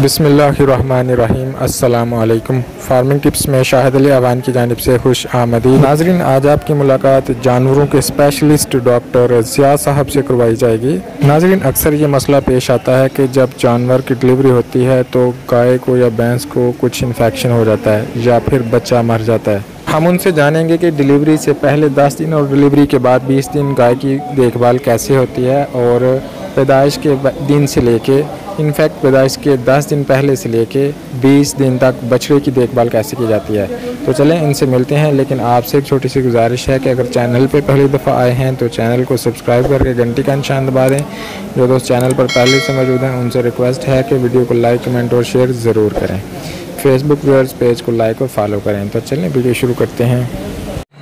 बिस्मिल्लाहिर्रहमानिर्रहीम। अस्सलामु अलैकुम। फार्मिंग टिप्स में शाहिद अली अवान की जानिब से खुश आमदीद। नाजरीन, आज आपकी मुलाकात जानवरों के स्पेशलिस्ट डॉक्टर ज़िया साहब से करवाई जाएगी। नाजरीन, अक्सर ये मसला पेश आता है कि जब जानवर की डिलीवरी होती है तो गाय को या भैंस को कुछ इन्फेक्शन हो जाता है या फिर बच्चा मर जाता है। हम उनसे जानेंगे कि डिलीवरी से पहले 10 दिन और डिलीवरी के बाद 20 दिन गाय की देखभाल कैसे होती है और पैदाइश के दिन से लेके इनफैक्ट पैदाइश के 10 दिन पहले से लेके 20 दिन तक बछड़े की देखभाल कैसे की जाती है। तो चलें इनसे मिलते हैं, लेकिन आपसे एक छोटी सी गुजारिश है कि अगर चैनल पे पहली दफ़ा आए हैं तो चैनल को सब्सक्राइब करके घंटी का निशान दबा दें। जो दोस्त चैनल पर पहले से मौजूद हैं उनसे रिक्वेस्ट है कि वीडियो को लाइक, कमेंट और शेयर ज़रूर करें। फेसबुक व्यूअर्स पेज को लाइक और फॉलो करें। तो चलें वीडियो शुरू करते हैं।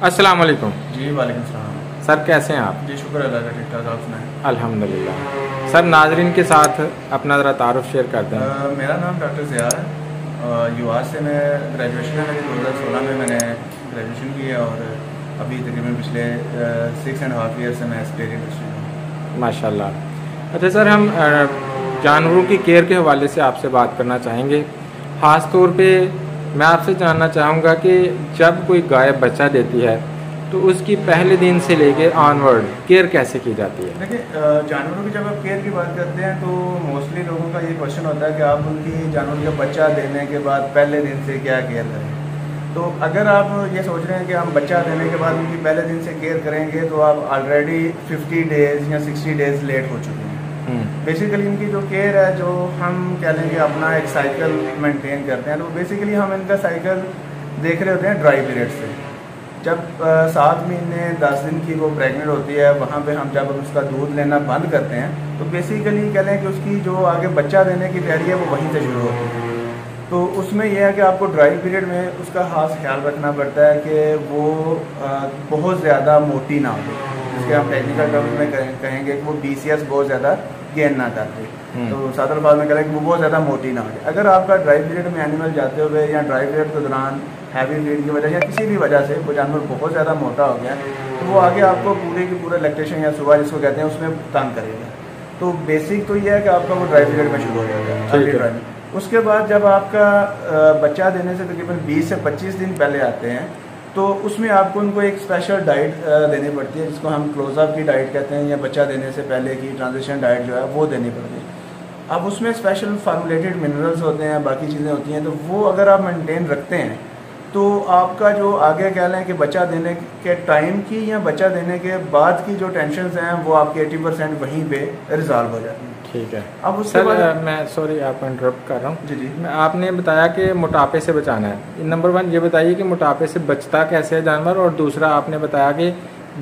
अस्सलाम वालेकुम। जी वालेकुम सलाम। सर कैसे हैं आप? जी शुक्र अल्लाह का, ठीक ठाक। आप सुनाएं? अल्हम्दुलिल्लाह। सर नाजरीन के साथ अपना ज़रा तारुफ शेयर करते हैं। मेरा नाम डॉक्टर ज़िया है। यूआर से मैं ग्रेजुएशन है मेरी 2016 में मैंने ग्रेजुएशन की है और अभी तकरीबन पिछले 6.5 ईयर से मैं स्पेयर इंडस्ट्री में। माशाल्लाह। अच्छा सर, हम जानवरों की केयर के हवाले से आपसे बात करना चाहेंगे। ख़ास तौर पे मैं आपसे जानना चाहूँगा कि जब कोई गाय बच्चा देती है तो उसकी पहले दिन से लेके ऑनवर्ड केयर कैसे की जाती है? देखिए, जानवरों की जब आप केयर की बात करते हैं तो मोस्टली लोगों का ये क्वेश्चन होता है कि आप उनकी जानवर का बच्चा देने के बाद पहले दिन से क्या केयर करें। तो अगर आप ये सोच रहे हैं कि हम बच्चा देने के बाद उनकी पहले दिन से केयर करेंगे तो आप ऑलरेडी 50 डेज़ या 60 डेज़ लेट हो चुके हैं। बेसिकली इनकी जो केयर है, जो हम कह लेंगे अपना एक साइकिल मेंटेन करते हैं, तो बेसिकली हम इनका साइकिल देख रहे होते हैं ड्राई पीरियड से। जब 7 महीने 10 दिन की वो प्रेग्नेंट होती है, वहाँ पे हम जब उसका दूध लेना बंद करते हैं तो बेसिकली कह लें कि उसकी जो आगे बच्चा देने की तैयारी है वो वहीं से शुरू होती है। तो उसमें यह है कि आपको ड्राई पीरियड में उसका खास ख्याल रखना पड़ता है कि वो बहुत ज़्यादा मोटी ना हो, जिसके हम टेक्निकल टर्म्स में कहेंगे कि वो BCS बहुत ज़्यादा गेन ना कर दे। तो साधारण अल्फाज में कह लें कि वो बहुत ज़्यादा मोटी ना हो जाए। अगर आपका ड्राई पीरियड में एनिमल जाते हुए या ड्राई पीरियड के दौरान हैवी फीड की वजह या किसी भी वजह से वो जानवर बहुत ज़्यादा मोटा हो गया तो वो आगे आपको पूरे की पूरे लैक्टेशन या सुबह जिसको कहते हैं उसमें तंग करेगा। तो बेसिक तो ये है कि आपका वो ड्राई पीरियड में शुरू हो जाता है। उसके बाद जब आपका बच्चा देने से तकरीबन 20 से 25 दिन पहले आते हैं तो उसमें आपको उनको एक स्पेशल डाइट देनी पड़ती है, जिसको हम क्लोजअप की डाइट कहते हैं, या बच्चा देने से पहले की ट्रांजिशन डाइट जो है वो देनी पड़ती है। अब उसमें स्पेशल फार्मूलेटेड मिनरल्स होते हैं, बाकी चीज़ें होती हैं, तो वो अगर आप मेंटेन रखते हैं तो आपका जो आगे कह लें कि बच्चा देने के टाइम की या बच्चा देने के बाद की जो टेंशन हैं वो आपके 80% वहीं पे रिजॉल्व हो जाती हैं। ठीक है। अब उसके बाद मैं सॉरी आपको इंटरप्ट कर रहा हूँ। जी जी। आपने बताया कि मोटापे से बचाना है। नंबर 1 ये बताइए कि मोटापे से बचता कैसे है जानवर, और दूसरा आपने बताया कि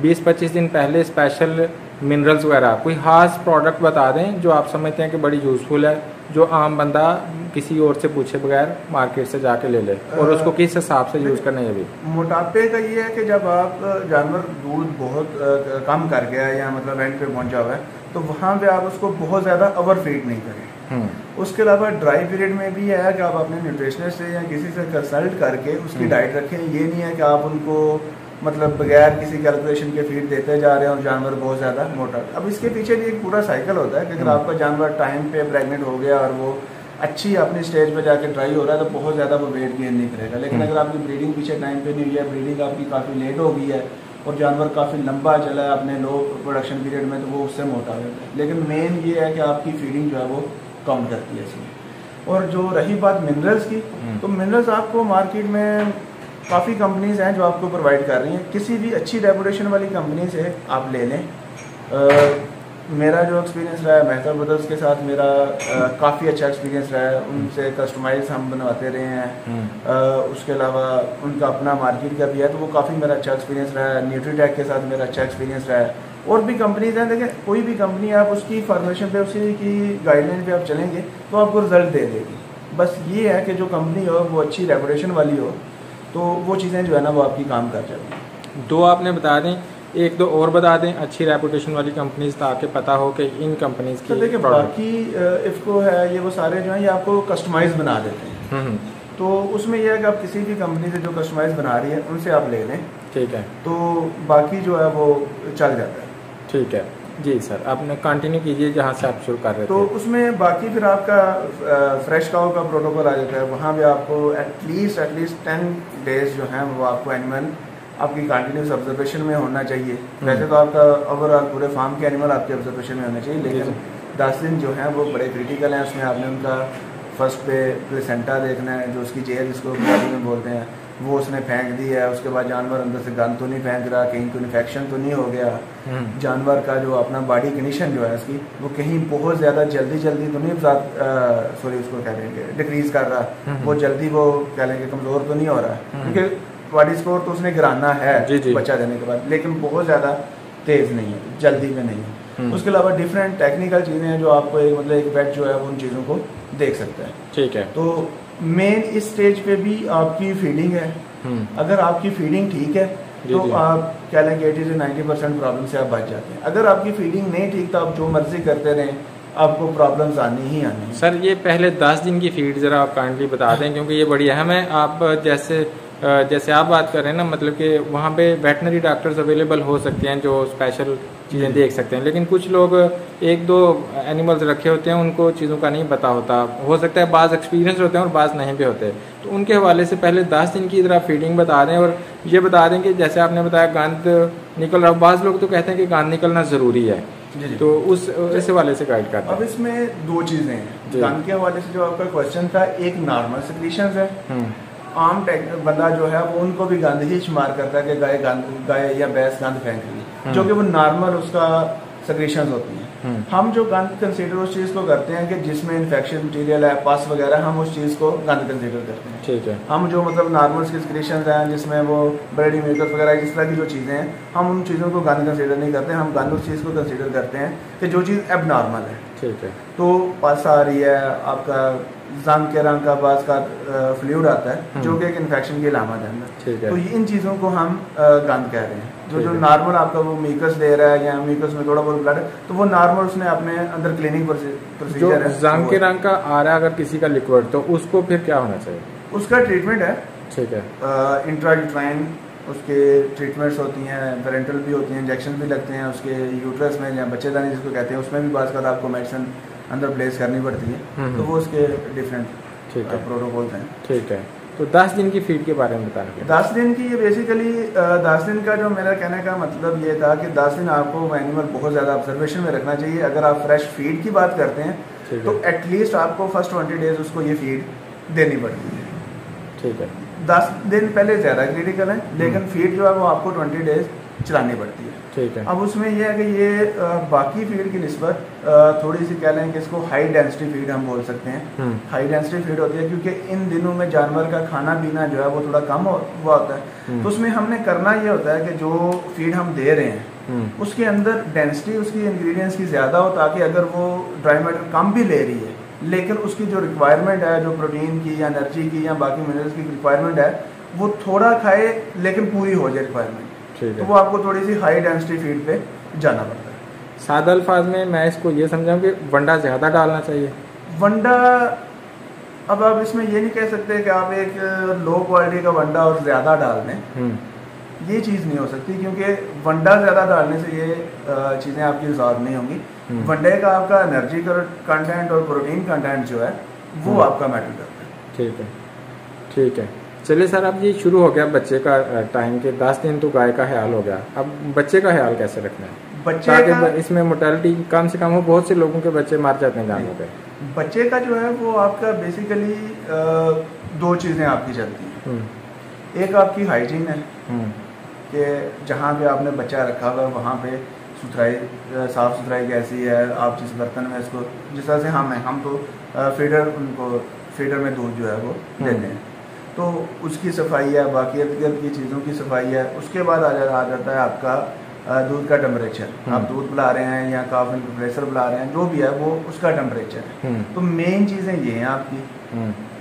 20-25 दिन पहले स्पेशल मिनरल्स वगैरह कोई ख़ास प्रोडक्ट बता दें जो आप समझते हैं कि बड़ी यूज़फुल है, जो आम बंदा किसी और से पूछे बगैर मार्केट से जाके ले ले, और उसको किस हिसाब से यूज़ करना है। अभी मोटापे का ये है कि जब आप जानवर दूध बहुत कम कर गया है या मतलब एंड पे पहुंचा हुआ है तो वहाँ पे आप उसको बहुत ज़्यादा ओवर फीड नहीं करें। उसके अलावा ड्राई पीरियड में भी है कि आप अपने न्यूट्रिशनिस्ट से या किसी से कंसल्ट करके उसकी डाइट रखें। ये नहीं है कि आप उनको मतलब बगैर किसी कैलकुलेशन के फीड देते जा रहे हैं और जानवर बहुत ज़्यादा मोटा। अब इसके पीछे भी एक पूरा साइकिल होता है कि अगर आपका जानवर टाइम पे प्रेग्नेंट हो गया और वो अच्छी अपनी स्टेज पे जाके ड्राई हो रहा है तो बहुत ज़्यादा वो वेट गेन नहीं करेगा। लेकिन अगर आपकी ब्रीडिंग पीछे टाइम पे नहीं हुई है, ब्रीडिंग आपकी काफ़ी लेट हो गई है और जानवर काफ़ी लंबा चला है अपने लो प्रोडक्शन पीरियड में, तो वो उससे मोटा हो जाता है। लेकिन मेन ये है कि आपकी फीडिंग जो है वो काउंट करती है इसमें। और जो रही बात मिनरल्स की, तो मिनरल्स आपको मार्केट में काफ़ी कंपनीज हैं जो आपको प्रोवाइड कर रही हैं। किसी भी अच्छी रेपुटेशन वाली कंपनी से आप ले लें। मेरा जो एक्सपीरियंस रहा है मेहतर ब्रदर्स के साथ, मेरा काफ़ी अच्छा एक्सपीरियंस रहा है। उनसे कस्टमाइज हम बनवाते रहे हैं। उसके अलावा उनका अपना मार्केट का भी है, तो वो काफ़ी मेरा अच्छा एक्सपीरियंस रहा है। न्यूट्रीटेक के साथ मेरा अच्छा एक्सपीरियंस रहा है। और भी कंपनीज हैं, देखिए कोई भी कंपनी आप उसकी फॉर्मेशन पे, उसी की गाइडलाइन पे आप चलेंगे तो आपको रिजल्ट दे देगी। बस ये है कि जो कंपनी हो वो अच्छी रेपुटेशन वाली हो, तो वो चीज़ें जो है ना वो आपकी काम कर जाती हैं। 2 आपने बता दें, 1-2 और बता दें अच्छी रेपुटेशन वाली कंपनीज, ताकि पता हो कि इन कंपनीज की। तो देखिए बाकी इफ़को है, ये वो सारे जो हैं ये आपको कस्टमाइज बना देते हैं। तो उसमें यह है कि आप किसी भी कंपनी से जो कस्टमाइज बना रही है उनसे आप ले लें। ठीक है। तो बाकी जो है वो चल जाता है। ठीक है। जी सर, आपने कंटिन्यू कीजिए जहाँ से आप शुरू कर रहे तो थे। उसमें बाकी फिर आपका फ्रेश काउ का प्रोटोकॉल आ जाता है। वहाँ भी आपको एटलीस्ट 10 डेज जो हैं वो आपको एनिमल आपकी कंटिन्यूस ऑब्जर्वेशन में होना चाहिए। वैसे तो आपका ओवरऑल पूरे फार्म के एनिमल आपके ऑब्जर्वेशन में होने चाहिए, लेकिन 10 दिन जो हैं वो बड़े क्रिटिकल हैं। उसमें आपने उनका फर्स्ट पे प्लेसेंटा देखना है, जो उसकी जेल जिसको पंजाबी में बोलते हैं, वो उसने फेंक दी है। उसके बाद जानवर अंदर से गंद तो नहीं फेंक रहा, कहीं कोई इन्फेक्शन तो नहीं हो गया, जानवर का जो अपना बॉडी कंडीशन जो है उसकी वो कहीं बहुत ज़्यादा जल्दी तो नहीं सॉरी उसको कह लेंगे डिक्रीज कर रहा, वो जल्दी वो कह लेंगे कमज़ोर तो नहीं हो रहा, क्योंकि बॉडी स्कोर तो उसने गिराना है बच्चा देने के बाद, लेकिन बहुत ज़्यादा तेज़ नहीं है, जल्दी में नहीं है। उसके अलावा डिफरेंट टेक्निकल चीज़ें हैं जो आपको एक मतलब एक वेट जो है वो उन चीज़ों को देख सकता है। ठीक है। तो मेन इस स्टेज पे भी आपकी फीडिंग है। अगर आपकी फीडिंग ठीक है तो आप कह लें कि 80 से 90% प्रॉब्लम से आप बच जाते हैं। अगर आपकी फीडिंग नहीं ठीक तो आप जो मर्जी करते रहें, आपको प्रॉब्लम्स आनी ही आनी है। सर ये पहले 10 दिन की फीड ज़रा आप काइंडली बता दें, क्योंकि ये बड़ी अहम है। आप जैसे आप बात कर रहे हैं ना, मतलब कि वहाँ पे वेटनरी डॉक्टर्स अवेलेबल हो सकते हैं जो स्पेशल चीज़ें देख सकते हैं, लेकिन कुछ लोग 1-2 एनिमल्स रखे होते हैं, उनको चीज़ों का नहीं पता होता। हो सकता है बाज़ एक्सपीरियंस होते हैं और बाज़ नहीं भी होते। तो उनके हवाले से पहले 10 दिन की ज़रा फीडिंग बता दें, और ये बता दें कि जैसे आपने बताया गंद निकल रहा, बाज़ लोग तो कहते हैं कि गंद निकलना ज़रूरी है, तो इस हवाले से गाइड करते हैं। अब इसमें 2 चीज़ें हैं। गंद के हवाले से जो आपका क्वेश्चन था, एक नॉर्मल सिक्रीशंस है। आम बंदा जो है वो उनको भी गंद ही शुमार करता है कि गाय या भैंस गंद फेंक रही है, जो कि वो नॉर्मल उसका सिक्रीशंस होती हैं। हम जो गंद कंसीडर उस चीज़ को करते हैं कि जिसमें इन्फेक्शन मटीरियल है, पस वगैरह, हम उस चीज़ को गंद कंसीडर करते हैं। ठीक है। हम जो मतलब नॉर्मल सिक्रीशंस हैं जिसमें वो ब्लडी म्यूकस वगैरह इस तरह की जो चीज़ें हैं, हम उन चीज़ों को गंद कंसीडर नहीं करते। हम गंद उस चीज़ को कंसीडर करते हैं कि जो चीज़ एबनॉर्मल है। ठीक है। तो पस आ रही है, आपका जंग के रंग का बाज का फ्लूइड आता है जो कि एक इन्फेक्शन की अलामत है अंदर, तो इन चीज़ों को हम गंद कह रहे हैं। जो नॉर्मल आपका वो म्यूकस दे रहा है या म्यूकस में थोड़ा बहुत ब्लड है, तो वो नॉर्मल उसने अपने अंदर क्लीनिंग प्रोसीजर है। जंग के रंग का आ रहा है अगर किसी का लिक्विड, तो उसको फिर क्या होना चाहिए? उसका ट्रीटमेंट है। ठीक है। इंट्रायूट्राइन उसके ट्रीटमेंट्स होती हैं, पेरेंटल भी होती हैं, इंजेक्शन भी लगते हैं उसके यूट्रस में या बच्चेदानी जिसको कहते हैं, उसमें भी बात कर आपको मेडिसिन अंदर प्लेस करनी पड़ती है। तो वो उसके डिफरेंट प्रोटोकॉल्स हैं। ठीक है। तो 10 दिन की फीड के बारे में बताना। 10 दिन की ये बेसिकली 10 दिन का जो मेरा कहने का मतलब ये था कि 10 दिन आपको एनिमल बहुत ज़्यादा ऑब्जर्वेशन में रखना चाहिए। अगर आप फ्रेश फीड की बात करते हैं तो एटलीस्ट आपको फर्स्ट 20 डेज उसको ये फीड देनी पड़ती है। ठीक है। 10 दिन पहले ज़्यादा क्रिटिकल है, लेकिन फीड जो है वो आपको 20 डेज चलानी पड़ती है। ठीक है। अब उसमें यह है कि ये बाकी फीड की निस्बत थोड़ी सी कह लें कि इसको हाई डेंसिटी फीड हम बोल सकते हैं। हाई डेंसिटी फीड होती है क्योंकि इन दिनों में जानवर का खाना पीना जो है वो थोड़ा कम हुआ होता है। तो उसमें हमने करना ये होता है कि जो फीड हम दे रहे हैं उसके अंदर डेंसिटी उसकी इंग्रेडिएंट्स की ज़्यादा हो, ताकि अगर वो ड्राई मैटर कम भी ले रही है लेकिन उसकी जो रिक्वायरमेंट है, जो प्रोटीन की या एनर्जी की या बाकी मिनरल्स की रिक्वायरमेंट है, वो थोड़ा खाए लेकिन पूरी हो जाए रिक्वायरमेंट। तो वो आपको थोड़ी सी हाई डेंसिटी फीड पे जाना पड़ता है। सादा अल्फाज में मैं इसको ये समझाऊं कि वंडा ज़्यादा डालना चाहिए। वंडा, अब आप इसमें ये नहीं कह सकते कि आप एक लो क्वालिटी का वंडा और ज़्यादा डाल दें, ये चीज़ नहीं हो सकती, क्योंकि वंडा ज़्यादा डालने से ये चीज़ें आपकी रिजॉल्व नहीं होंगी। वनडे का आपका एनर्जी कंटेंट और प्रोटीन कंटेंट जो है वो आपका मैटर करता है। ठीक है, ठीक है। चलिए सर, अब ये शुरू हो गया बच्चे का टाइम के 10 दिन तो गाय का ख्याल हो गया, अब बच्चे का ख्याल कैसे रखना है बच्चे का? इसमें मोर्टेलिटी कम से कम हो, बहुत से लोगों के बच्चे मर जाते हैं जानवरों के। बच्चे का जो है वो आपका बेसिकली 2 चीज़ें आपकी चलती हैं। एक आपकी हाइजीन है कि जहाँ पे आपने बच्चा रखा हुआ है वहाँ पे सुथराई, साफ़ सुथराई कैसी है, आप जिस बर्तन में इसको जिस तरह से हम तो फीडर में दूध जो है वो देते हैं, तो उसकी सफाई है, बाकी इर्द गिर्द की चीज़ों की सफाई है। उसके बाद आ जाता है आपका दूध का टेम्परेचर। आप दूध पिला रहे हैं या काफिन प्रेशर पिला रहे हैं, जो भी है वो उसका टेम्परेचर है। तो मेन चीज़ें ये हैं आपकी,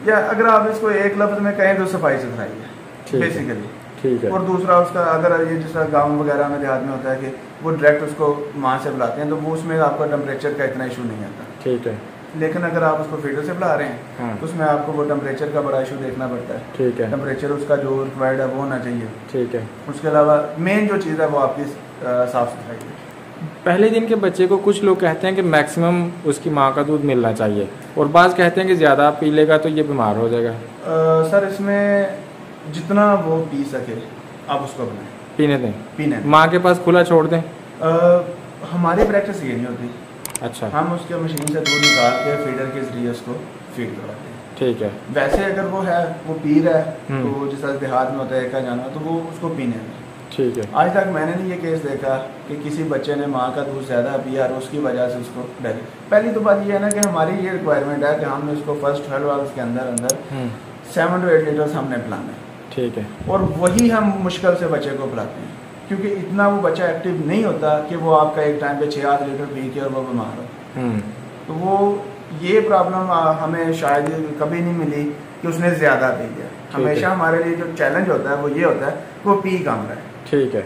या अगर आप इसको एक लफ्ज़ में कहें तो सफाई सुथराई है बेसिकली। ठीक है। और दूसरा उसका, अगर ये जिस तरह गाँव वगैरह में देहात में होता है कि वो डायरेक्ट उसको माँ से बुलाते हैं, तो वो उसमें आपका टेम्परेचर का इतना इशू नहीं आता। ठीक है। लेकिन अगर आप उसको फीडर से बुला रहे हैं तो उसमें आपको वो टेम्परेचर का बड़ा इशू देखना पड़ता है। ठीक है। टेम्परेचर उसका जो रिक्वायर्ड है वो होना चाहिए। ठीक है। उसके अलावा मेन जो चीज़ है वो आपकी साफ सफाई है। पहले दिन के बच्चे को कुछ लोग कहते हैं कि मैक्सिमम उसकी माँ का दूध मिलना चाहिए, और बाज़ कहते हैं कि ज़्यादा पी लेगा तो ये बीमार हो जाएगा। सर इसमें जितना वो पी सके आप उसको बनाएं, पीने दें, पीने दें। माँ के पास खुला छोड़ दें। हमारी प्रैक्टिस ये नहीं होती। अच्छा, हम उसके मशीन से दूध निकाल के फीडर के जरिए उसको फीड करवाते हैं। ठीक है। वैसे अगर वो है वो पी रहा है तो जैसा देहात में होता है का जानवर, तो वो उसको पीने में। ठीक है। आज तक मैंने नहीं ये केस देखा कि किसी बच्चे ने माँ का दूध ज़्यादा पिया और उसकी वजह से उसको डर। पहली तो बात ये है ना कि हमारी ये रिक्वायरमेंट है कि हमने उसको फर्स्ट 12 आवर्स के अंदर 7 to 8 लीटर्स हमने पिलाना है। ठीक है। और वही हम मुश्किल से बच्चे को पिलाते हैं, क्योंकि इतना वो बच्चा एक्टिव नहीं होता कि वो आपका एक टाइम पे 6-8 लीटर पी के और वो बीमार हो। तो वो ये प्रॉब्लम हमें शायद कभी नहीं मिली कि उसने ज़्यादा पी लिया। हमेशा हमारे लिए जो चैलेंज होता है वो ये होता है वो पी कम रहा है। ठीक है,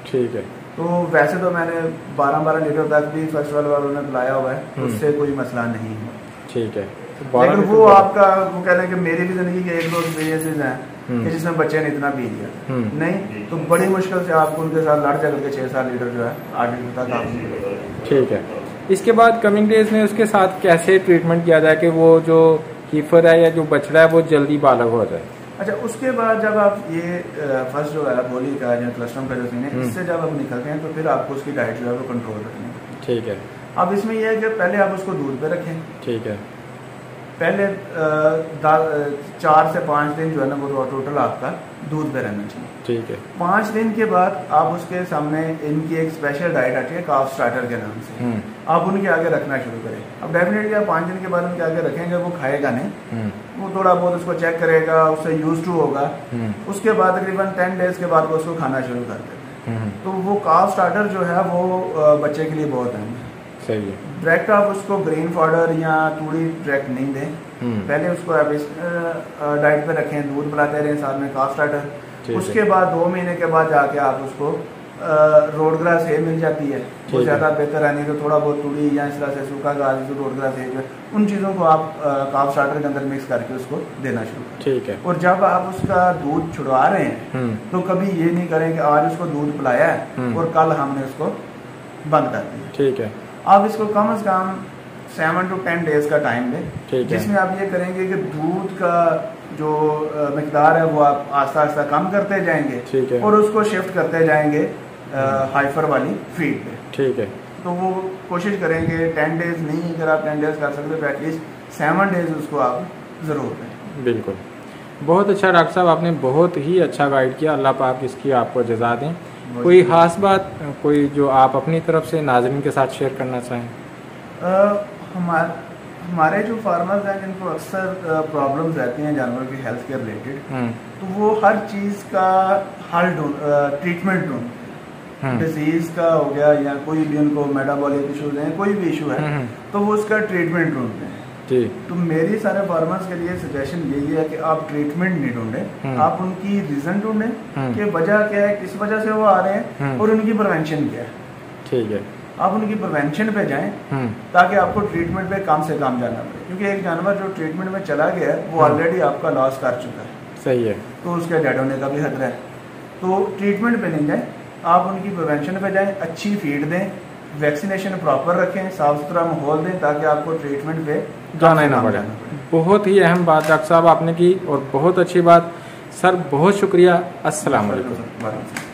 ठीक है। तो वैसे तो मैंने 12-12 लीटर तक भी फर्स्ट वालों ने पिलाया हुआ है, उससे कोई मसला नहीं है। ठीक है। लेकिन वो आपका वो कह लें कि मेरी भी जिंदगी के 1-2 एक्सपीरियंसेस हैं कि जिसमें बच्चे ने इतना पी लिया नहीं, तो बड़ी मुश्किल से आपको उनके साथ लड़ झगड़ के 6-7 लीटर जो है 8 लीटर तक आप। ठीक है। इसके बाद कमिंग डेज में उसके साथ कैसे ट्रीटमेंट किया जाए कि वो जो हीफर है या जो बछड़ा है वो जल्दी बालग हो जाए? अच्छा, उसके बाद जब आप ये फर्स्ट जो है बोली का या क्लस्ट्रम का जो सीन है, इससे जब आप निकलते हैं तो फिर आपको उसकी डाइट जो है वो कंट्रोल रखनी है। ठीक है। अब इसमें यह है कि पहले आप उसको दूध पे रखें। ठीक है। पहले 4 से 5 दिन जो है ना वो टोटल आपका दूध पे रहना चाहिए। ठीक है। 5 दिन के बाद आप उसके सामने इनकी एक स्पेशल डाइट आती है काफ स्टार्टर के नाम से, आप उनके आगे रखना शुरू करें। अब डेफिनेटली आप 5 दिन के बाद उनके आगे रखेंगे, वो खाएगा नहीं, वो थोड़ा बहुत उसको चेक करेगा, उससे यूज टू होगा। उसके बाद तकरीबन 10 डेज के बाद वो उसको खाना शुरू कर देते हैं। तो वो काफ स्टार्टर जो है वो बच्चे के लिए बहुत अहम है। सही है। डायरेक्ट आप उसको ग्रीन पाउडर या तूड़ी डायरेक्ट नहीं दें, पहले उसको आप इस डाइट पे रखें, दूध पिलाते रहें साथ में काफ स्टार्टर। उसके बाद 2 महीने के बाद जाके आप उसको रोड ग्रास है मिल जाती है, वो ज़्यादा बेहतर है, नहीं तो थोड़ा बहुत तूड़ी या इस तरह से सूखा घास जो रोड ग्रास है उन चीज़ों को आप काफ स्टार्टर के अंदर मिक्स करके उसको देना शुरू करें। ठीक है। और जब आप उसका दूध छुड़वा रहे हैं तो कभी ये नहीं करें कि आज उसको दूध पिलाया है और कल हमने उसको बंद कर दिया। ठीक है। आप इसको कम से कम 7 to 10 डेज का टाइम दें, जिसमें आप ये करेंगे कि दूध का जो मिकदार है वो आप आस्ता आस्ता कम करते जाएंगे और उसको शिफ्ट करते जाएंगे हाइफर वाली फीड पे। ठीक है। तो वो कोशिश करेंगे 10 डेज नहीं, अगर आप 10 डेज कर सकते तो एटलीस्ट 7 डेज उसको आप ज़रूर दें। बिल्कुल, बहुत अच्छा डॉक्टर साहब, आपने बहुत ही अच्छा गाइड किया। अल्लाह पाक इसकी आपको जज़ा दें। कोई खास बात, कोई जो आप अपनी तरफ से नाज़रीन के साथ शेयर करना चाहें? हमारे जो फार्मर्स हैं जिनको अक्सर प्रॉब्लम्स रहती हैं जानवर की हेल्थ के रिलेटेड, तो वो हर चीज़ का हल ट्रीटमेंट ढूंढते हैं। डिजीज का हो गया या कोई भी उनको मेटाबॉलिक इशूज हैं, कोई भी इशू है तो वो उसका ट्रीटमेंट ढूंढते हैं। तो मेरी सारे फार्मर्स के लिए सजेशन यही है कि आप ट्रीटमेंट नहीं ढूंढें, आप उनकी रीजन ढूंढें कि वजह क्या है, किस वजह से वो आ रहे हैं और उनकी प्रिवेंशन क्या है। ठीक है। आप उनकी प्रिवेंशन पे जाएं ताकि आपको ट्रीटमेंट पे कम से कम जाना पड़े, क्योंकि एक जानवर जो ट्रीटमेंट में चला गया है वो ऑलरेडी आपका लॉस कर चुका है। सही है। तो उसके डेड होने का भी खतरा है। तो ट्रीटमेंट पे नहीं जाएं, आप उनकी प्रिवेंशन पे जाएं, अच्छी फीड दें, वैक्सीनेशन प्रॉपर रखें, साफ सुथरा माहौल दें ताकि आपको ट्रीटमेंट पे जाना ही ना पड़े। बहुत ही अहम बात डॉक्टर साहब आपने की और बहुत अच्छी बात। सर बहुत शुक्रिया। अस्सलाम वालेकुम।